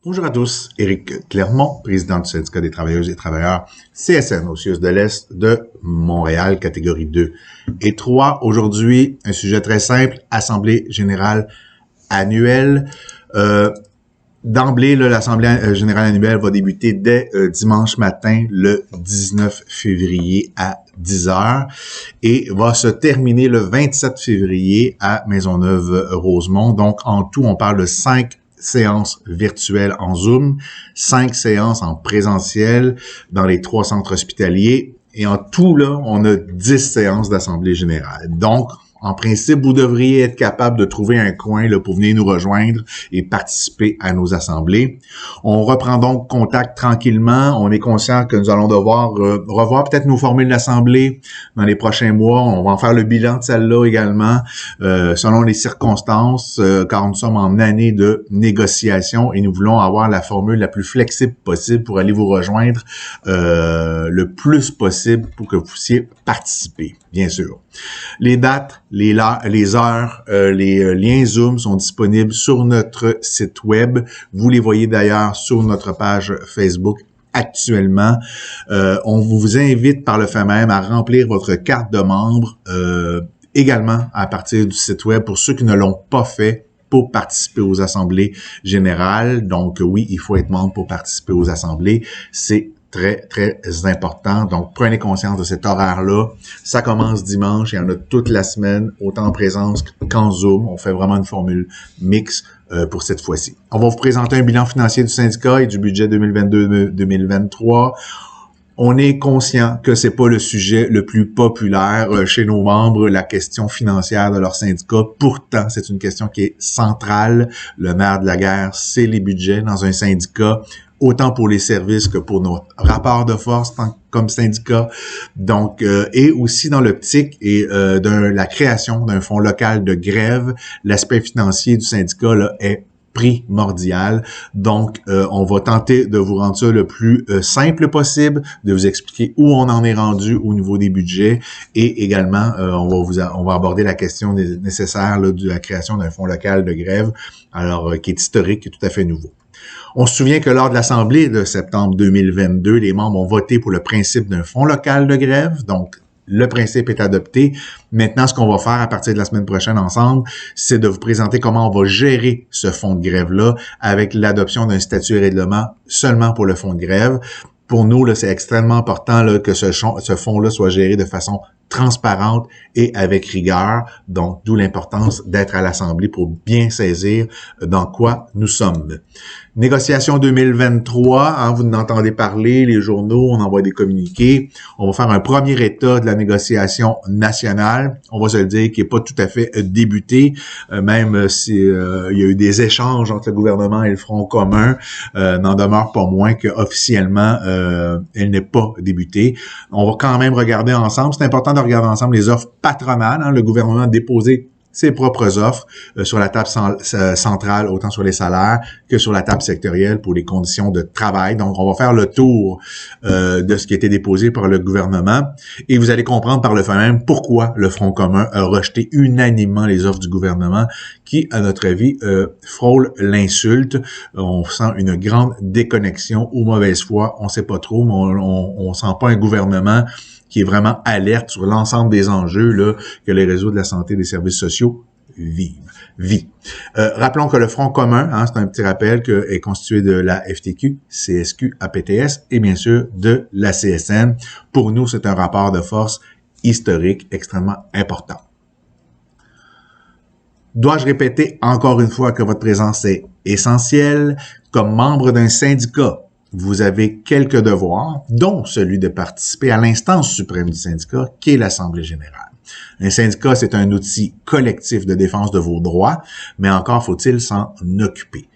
Bonjour à tous, Éric Clermont, président du syndicat des travailleuses et travailleurs CSN au CIUS de l'Est de Montréal, catégorie 2 et 3. Aujourd'hui, un sujet très simple, Assemblée générale annuelle. D'emblée, l'Assemblée générale annuelle va débuter dès dimanche matin, le 19 février à 10 heures et va se terminer le 27 février à Maisonneuve-Rosemont. Donc, en tout, on parle de 5 séances virtuelles en Zoom, 5 séances en présentiel dans les 3 centres hospitaliers. Et en tout, là, on a 10 séances d'Assemblée générale. Donc, en principe, vous devriez être capable de trouver un coin là, pour venir nous rejoindre et participer à nos assemblées. On reprend donc contact tranquillement. On est conscient que nous allons devoir revoir peut-être nos formules d'assemblée dans les prochains mois. On va en faire le bilan de celle-là également, selon les circonstances, car nous sommes en année de négociation et nous voulons avoir la formule la plus flexible possible pour aller vous rejoindre le plus possible pour que vous puissiez participer, bien sûr. Les dates, les heures, les liens Zoom sont disponibles sur notre site web. Vous les voyez d'ailleurs sur notre page Facebook actuellement. On vous invite par le fait même à remplir votre carte de membre également à partir du site web pour ceux qui ne l'ont pas fait pour participer aux assemblées générales. Donc oui, il faut être membre pour participer aux assemblées. C'est très, très important. Donc, prenez conscience de cet horaire-là. Ça commence dimanche. Il y en a toute la semaine, autant en présence qu'en Zoom. On fait vraiment une formule mixte pour cette fois-ci. On va vous présenter un bilan financier du syndicat et du budget 2022-2023. On est conscient que c'est pas le sujet le plus populaire chez nos membres, la question financière de leur syndicat. Pourtant, c'est une question qui est centrale. Le nerf de la guerre, c'est les budgets dans un syndicat, autant pour les services que pour nos rapports de force comme syndicat. Donc, et aussi dans l'optique et de la création d'un fonds local de grève, l'aspect financier du syndicat là, est primordial. Donc, on va tenter de vous rendre ça le plus simple possible, de vous expliquer où on en est rendu au niveau des budgets et également, on va aborder la question nécessaire là, de la création d'un fonds local de grève, alors qui est historique et tout à fait nouveau. On se souvient que lors de l'Assemblée de septembre 2022, les membres ont voté pour le principe d'un fonds local de grève. Donc, le principe est adopté. Maintenant, ce qu'on va faire à partir de la semaine prochaine ensemble, c'est de vous présenter comment on va gérer ce fonds de grève-là avec l'adoption d'un statut et règlement seulement pour le fonds de grève. Pour nous, là, c'est extrêmement important là, que ce fonds-là soit géré de façon transparente et avec rigueur. Donc, d'où l'importance d'être à l'Assemblée pour bien saisir dans quoi nous sommes. Négociation 2023, hein, vous en entendez parler, les journaux, on envoie des communiqués. On va faire un premier état de la négociation nationale. On va se le dire qu'il n'est pas tout à fait débuté, même si il y a eu des échanges entre le gouvernement et le Front commun, n'en demeure pas moins qu'officiellement, elle n'est pas débutée. On va quand même regarder ensemble, c'est important de regarder ensemble les offres patronales. Hein, le gouvernement a déposé ses propres offres sur la table centrale, autant sur les salaires que sur la table sectorielle pour les conditions de travail. Donc, on va faire le tour de ce qui a été déposé par le gouvernement et vous allez comprendre par le fait même pourquoi le Front commun a rejeté unanimement les offres du gouvernement qui, à notre avis, frôle l'insulte. On sent une grande déconnexion ou mauvaise foi, on sait pas trop, mais on sent pas un gouvernement qui est vraiment alerte sur l'ensemble des enjeux là, que les réseaux de la santé et des services sociaux vivent. Rappelons que le Front commun, hein, c'est un petit rappel, est constitué de la FTQ, CSQ, APTS et bien sûr de la CSN. Pour nous, c'est un rapport de force historique extrêmement important. Dois-je répéter encore une fois que votre présence est essentielle? Comme membre d'un syndicat, vous avez quelques devoirs, dont celui de participer à l'instance suprême du syndicat, qui est l'Assemblée générale. Un syndicat, c'est un outil collectif de défense de vos droits, mais encore faut-il s'en occuper.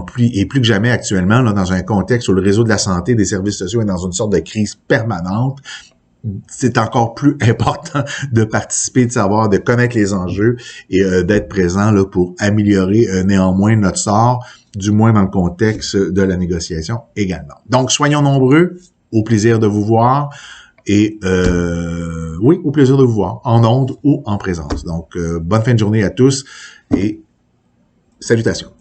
Plus que jamais actuellement, là, dans un contexte où le réseau de la santé, des services sociaux est dans une sorte de crise permanente, c'est encore plus important de participer, de savoir, de connaître les enjeux et d'être présent là, pour améliorer néanmoins notre sort, du moins dans le contexte de la négociation également. Donc, soyons nombreux, au plaisir de vous voir et oui, au plaisir de vous voir, en ondes ou en présence. Donc, bonne fin de journée à tous et salutations.